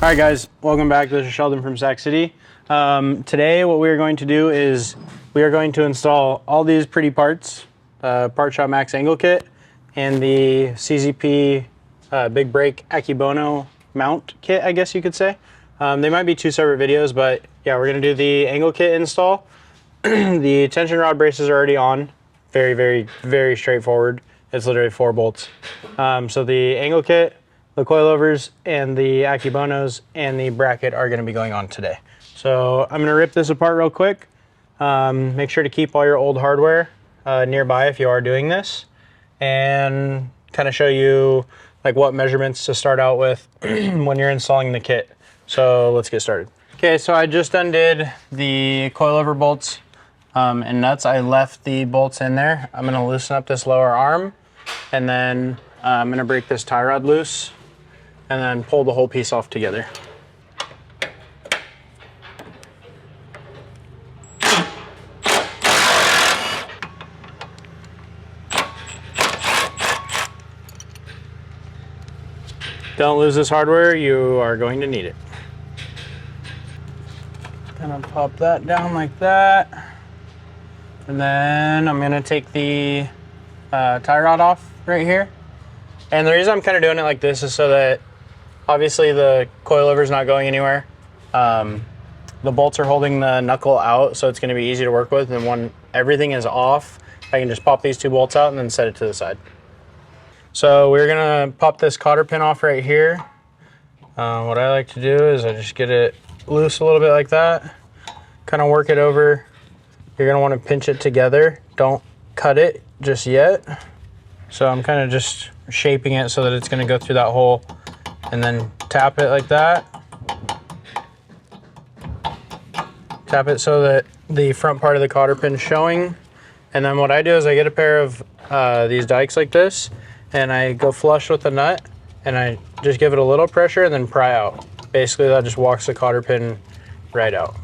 All right, guys, welcome back. This is Sheldon from Sac City. Today, what we are going to do is we are going to install all these pretty parts, Part Shop Max Angle Kit and the CZP Big Brake Akebono mount kit, I guess you could say. They might be two separate videos, but yeah, we're going to do the Angle Kit install. The tension rod braces are already on. Very, very, very straightforward. It's literally 4 bolts. So the Angle Kit, the coilovers, and the Akebonos and the bracket are going to be going on today. So I'm going to rip this apart real quick. Make sure to keep all your old hardware nearby if you are doing this, and kind of show you like what measurements to start out with when you're installing the kit. So let's get started. Okay, so I just undid the coilover bolts and nuts. I left the bolts in there. I'm going to loosen up this lower arm, and then I'm going to break this tie rod loose and then pull the whole piece off together. Don't lose this hardware, you are going to need it. Gonna pop that down like that. And then I'm gonna take the tie rod off right here. And the reason I'm kind of doing it like this is so that obviously the coilover is not going anywhere. The bolts are holding the knuckle out, so it's going to be easy to work with. And when everything is off, I can just pop these 2 bolts out and then set it to the side. So we're going to pop this cotter pin off right here. What I like to do is I just get it loose a little bit like that. Kind of work it over. You're going to want to pinch it together. Don't cut it just yet. So I'm kind of just shaping it so that it's going to go through that hole, and then tap it like that. Tap it so that the front part of the cotter pin is showing. And then what I do is I get a pair of these Dykes like this, and I go flush with the nut, and I just give it a little pressure and then pry out. Basically that just walks the cotter pin right out.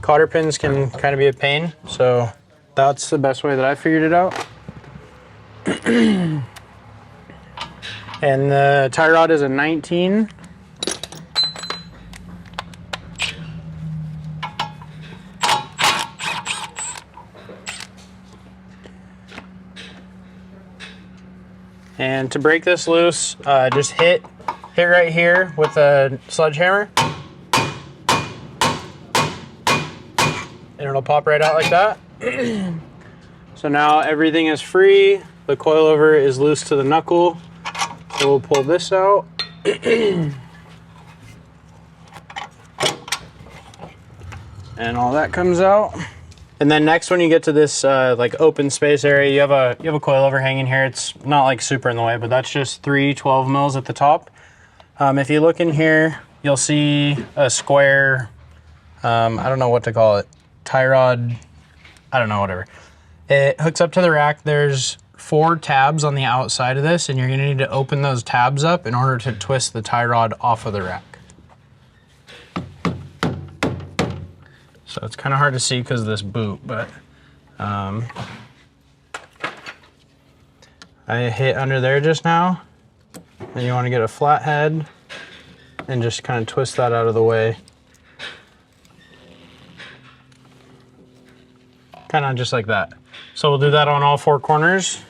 Cotter pins can kind of be a pain, so that's the best way that I figured it out. And the tie rod is a 19. And to break this loose, just hit right here with a sledgehammer, and it'll pop right out like that. So now everything is free. The coilover is loose to the knuckle. So we'll pull this out. And all that comes out. And then next, when you get to this like open space area, you have a coilover hanging here. It's not like super in the way, but that's just 3 12 mils at the top. If you look in here, you'll see a square, I don't know what to call it, tie rod, I don't know, whatever. It hooks up to the rack. There's 4 tabs on the outside of this, and you're gonna need to open those tabs up in order to twist the tie rod off of the rack. So it's kind of hard to see because of this boot, but I hit under there just now. Then you want to get a flat head and just kind of twist that out of the way. Kind of just like that. So we'll do that on all 4 corners.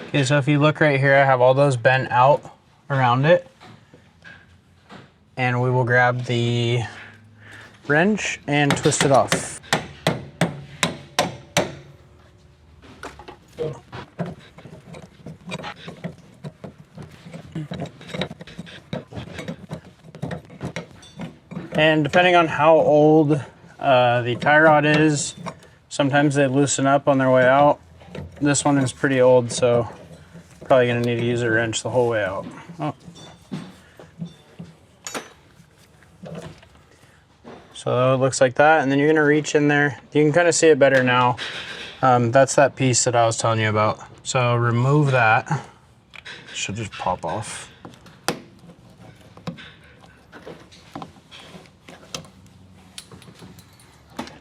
Okay, so if you look right here, I have all those bent out around it. And we will grab the wrench and twist it off. And depending on how old the tie rod is, sometimes they loosen up on their way out. This one is pretty old, so probably gonna need to use a wrench the whole way out. Oh. So it looks like that, and then you're gonna reach in there. You can kind of see it better now. That's that piece that I was telling you about. So remove that. It should just pop off.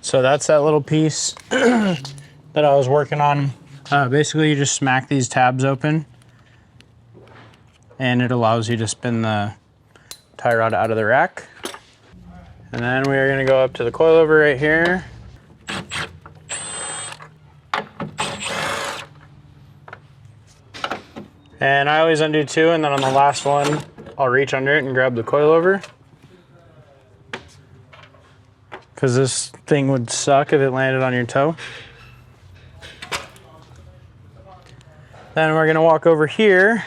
So that's that little piece that I was working on Basically, you just smack these tabs open, and it allows you to spin the tie rod out of the rack. And then we are going to go up to the coilover right here. And I always undo two, and then on the last one, I'll reach under it and grab the coilover. Because this thing would suck if it landed on your toe. Then we're going to walk over here,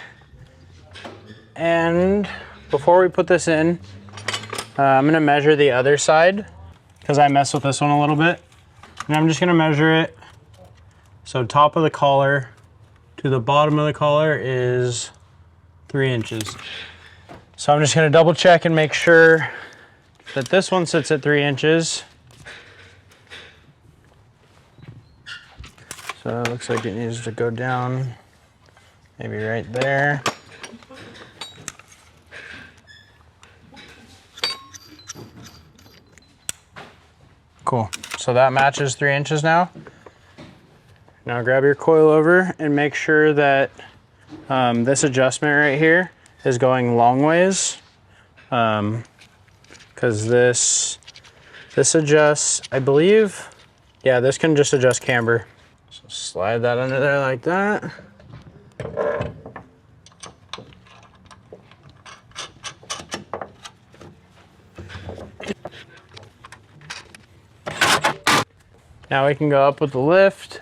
and before we put this in, I'm going to measure the other side because I messed with this one a little bit. And I'm just going to measure it. So top of the collar to the bottom of the collar is 3 inches. So I'm just going to double check and make sure that this one sits at 3 inches. So it looks like it needs to go down maybe right there. Cool, so that matches 3 inches now. Now grab your coilover and make sure that this adjustment right here is going long ways. Because this adjusts, I believe, yeah, this can just adjust camber. So slide that under there like that. Now we can go up with the lift.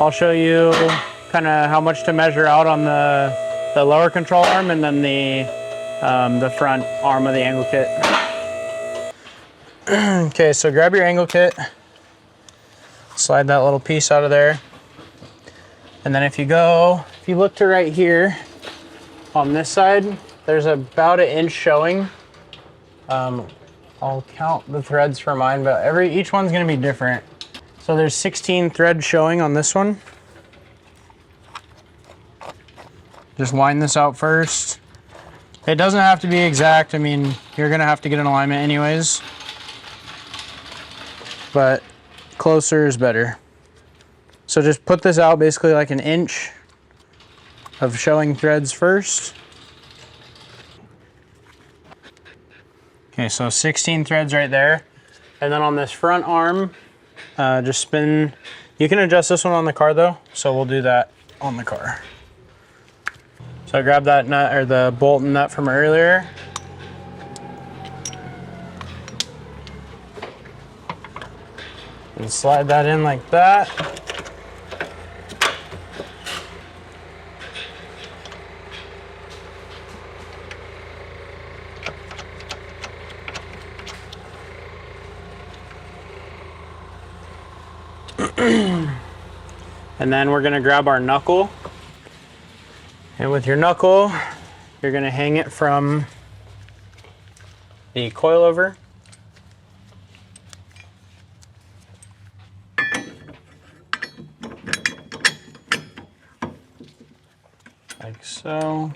I'll show you kind of how much to measure out on the lower control arm and then the front arm of the angle kit. Okay, so grab your angle kit, slide that little piece out of there. And then if you look to right here on this side, there's about 1 inch showing. I'll count the threads for mine, but each one's gonna be different. So there's 16 threads showing on this one. Just line this out first. It doesn't have to be exact. I mean, you're gonna have to get an alignment anyways, but closer is better. So just put this out basically like 1 inch of showing threads first. Okay, so 16 threads right there. And then on this front arm, just spin. You can adjust this one on the car though, so we'll do that on the car. So I grab that nut or the bolt and nut from earlier. And slide that in like that. And then we're gonna grab our knuckle. And with your knuckle, you're gonna hang it from the coilover. Like so.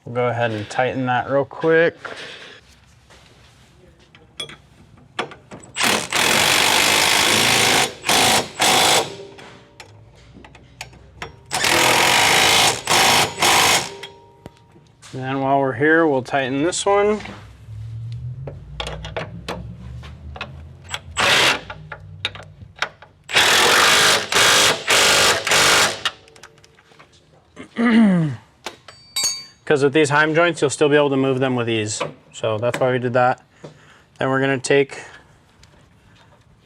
We'll go ahead and tighten that real quick. And then while we're here, we'll tighten this one. Because with these heim joints, you'll still be able to move them with ease. So that's why we did that. Then we're gonna take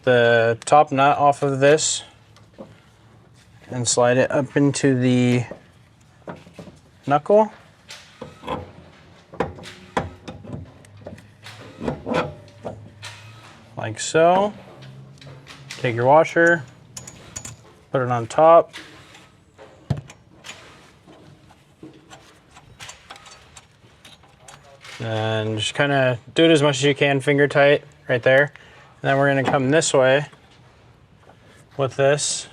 the top nut off of this and slide it up into the knuckle. Like so. Take your washer, put it on top. And just kind of do it as much as you can, finger tight right there. And then we're going to come this way with this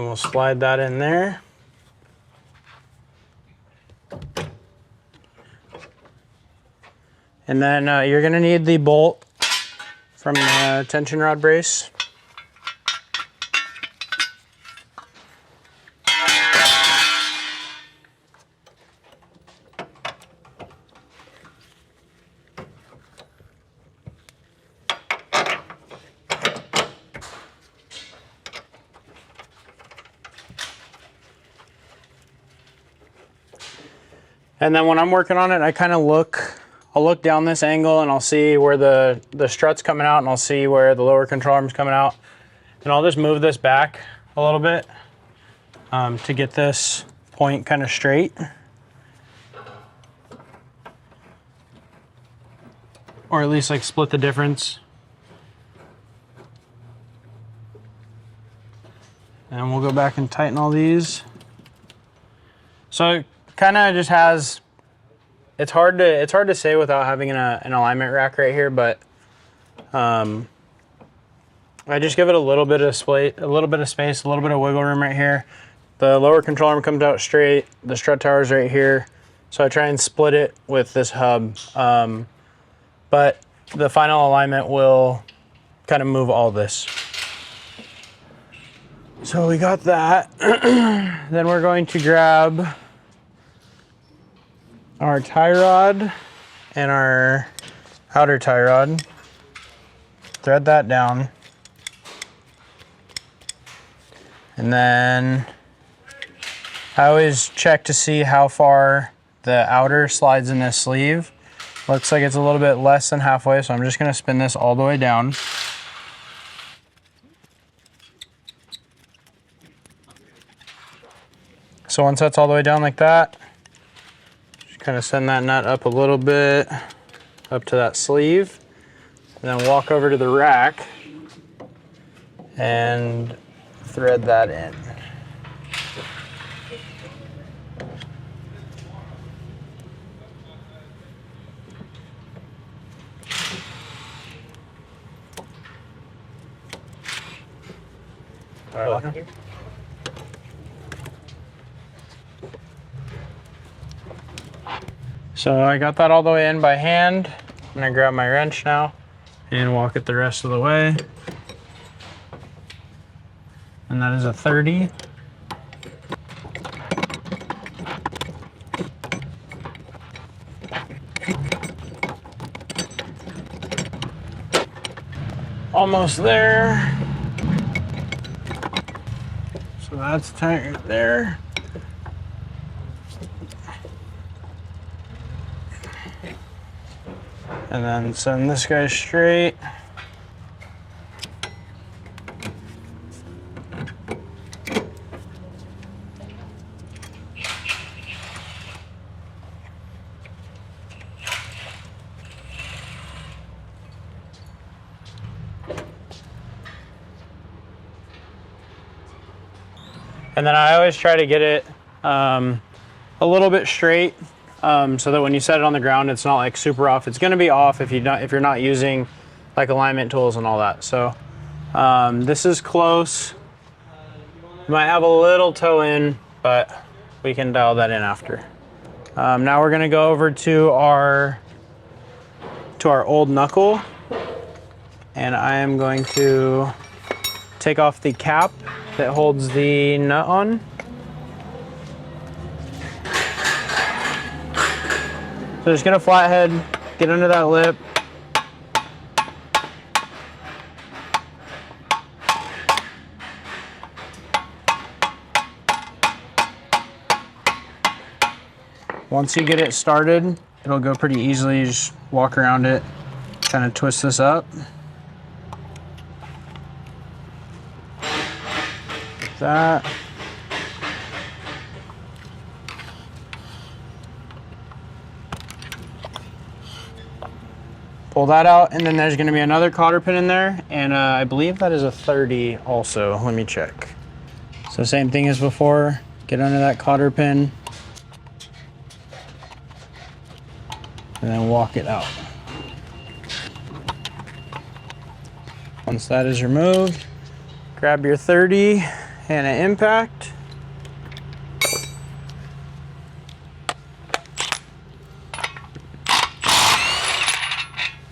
And we'll slide that in there. And then you're gonna need the bolt from the tension rod brace. And then when I'm working on it, I kind of I'll look down this angle and I'll see where the strut's coming out, and I'll see where the lower control arm's coming out. And I'll just move this back a little bit to get this point kind of straight. Or at least like split the difference. And we'll go back and tighten all these. So it kind of just has, it's hard to say without having an alignment rack right here, but I just give it a little bit of space, a little bit of wiggle room right here. The lower control arm comes out straight, the strut tower's right here, so I try and split it with this hub. But the final alignment will kind of move all this. So we got that. Then we're going to grab our tie rod and our outer tie rod, thread that down, and then I always check to see how far the outer slides in this sleeve. Looks like it's a little bit less than halfway, so I'm just going to spin this all the way down. So once that's all the way down like that, kind of send that nut up a little bit, up to that sleeve, and then walk over to the rack and thread that in. All right. So I got that all the way in by hand. I'm gonna grab my wrench now and walk it the rest of the way. And that is a 30. Almost there. So that's tight right there. And then send this guy straight. And then I always try to get it a little bit straight. So that when you set it on the ground, it's not like super off. It's going to be off if you're not using like alignment tools and all that. So this is close. You might have a little toe in, but we can dial that in after. Now we're going to go over to our old knuckle, and I am going to take off the cap that holds the nut on. So just get a flathead, get under that lip. Once you get it started, it'll go pretty easily. You just walk around it, kind of twist this up. Like that. Pull that out, and then there's going to be another cotter pin in there, and I believe that is a 30 also. Let me check. So same thing as before, get under that cotter pin, and then walk it out. Once that is removed, grab your 30 and an impact.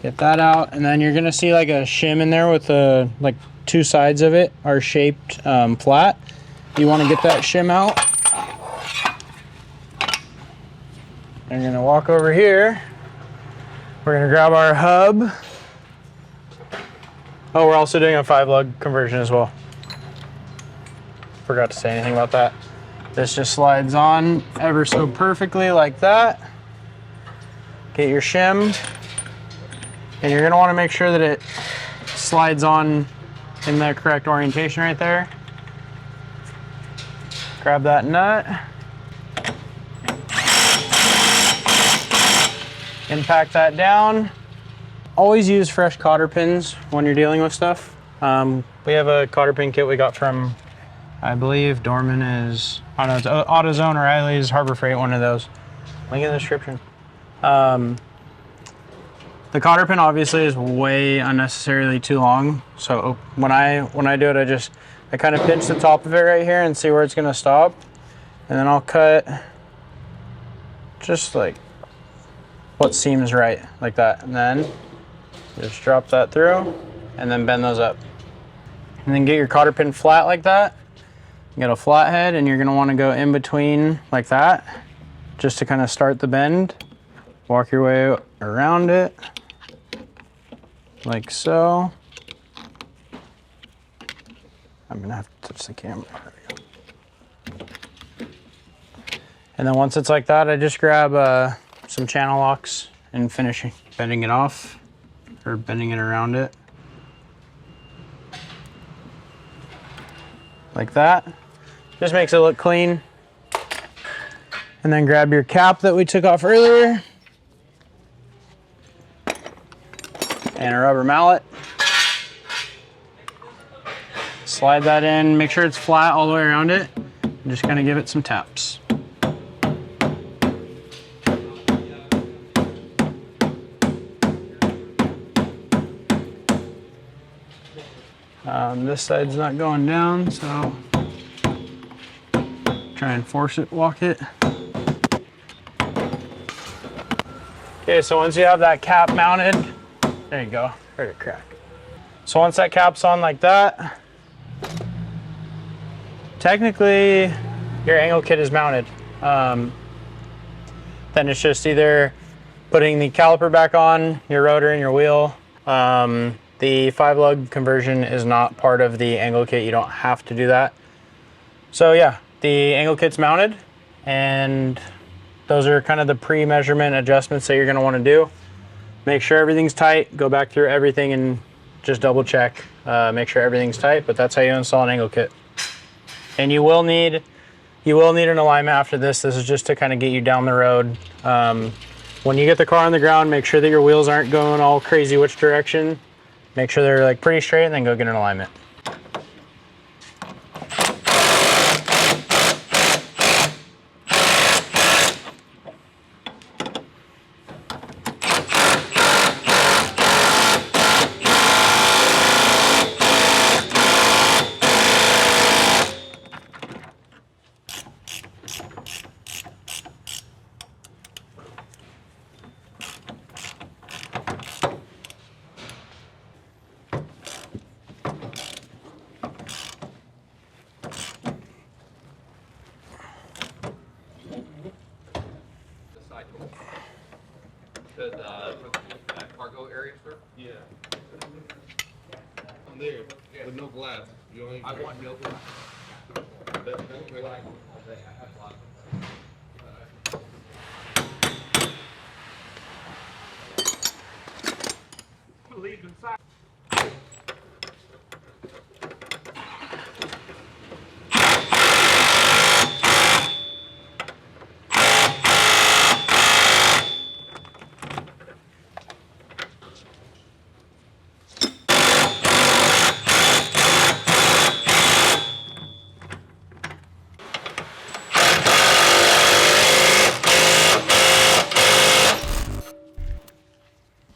Get that out, and then you're gonna see like a shim in there with like two sides of it are shaped flat. You want to get that shim out. You're gonna walk over here. We're gonna grab our hub. Oh, we're also doing a 5-lug conversion as well. Forgot to say anything about that. This just slides on ever so perfectly like that. Get your shim, and you're gonna wanna make sure that it slides on in the correct orientation right there. Grab that nut. Impact that down. Always use fresh cotter pins when you're dealing with stuff. We have a cotter pin kit we got from, I believe Dorman is, I don't know, it's AutoZone or Riley's, Harbor Freight, one of those. Link in the description. The cotter pin obviously is way unnecessarily too long. So when I do it, I kind of pinch the top of it right here and see where it's gonna stop. And then I'll cut just like what seems right, like that. And then just drop that through and then bend those up. And then get your cotter pin flat like that. You got a flat head, and you're gonna wanna go in between like that, just to kind of start the bend. Walk your way around it, like so. I'm gonna have to touch the camera. And then once it's like that, I just grab some channel locks and finish bending it off, or bending it around it. Like that. Just makes it look clean. And then grab your cap that we took off earlier. And a rubber mallet. Slide that in, make sure it's flat all the way around it. And just kind of give it some taps. This side's not going down, so try and force it, walk it. Okay, so once you have that cap mounted, there you go, heard it crack. So once that cap's on like that, technically your angle kit is mounted. Then it's just either putting the caliper back on, your rotor and your wheel. The 5-lug conversion is not part of the angle kit. You don't have to do that. So yeah, the angle kit's mounted, and those are kind of the pre-measurement adjustments that you're gonna wanna do. Make sure everything's tight, go back through everything and just double check, make sure everything's tight, but that's how you install an angle kit. And you will need an alignment after this. This is just to kind of get you down the road. When you get the car on the ground, make sure that your wheels aren't going all crazy which direction. Make sure they're like pretty straight, and then go get an alignment. The cargo area, sir? Yeah. I'm there, with no glass. You only I want no glass. Leave inside.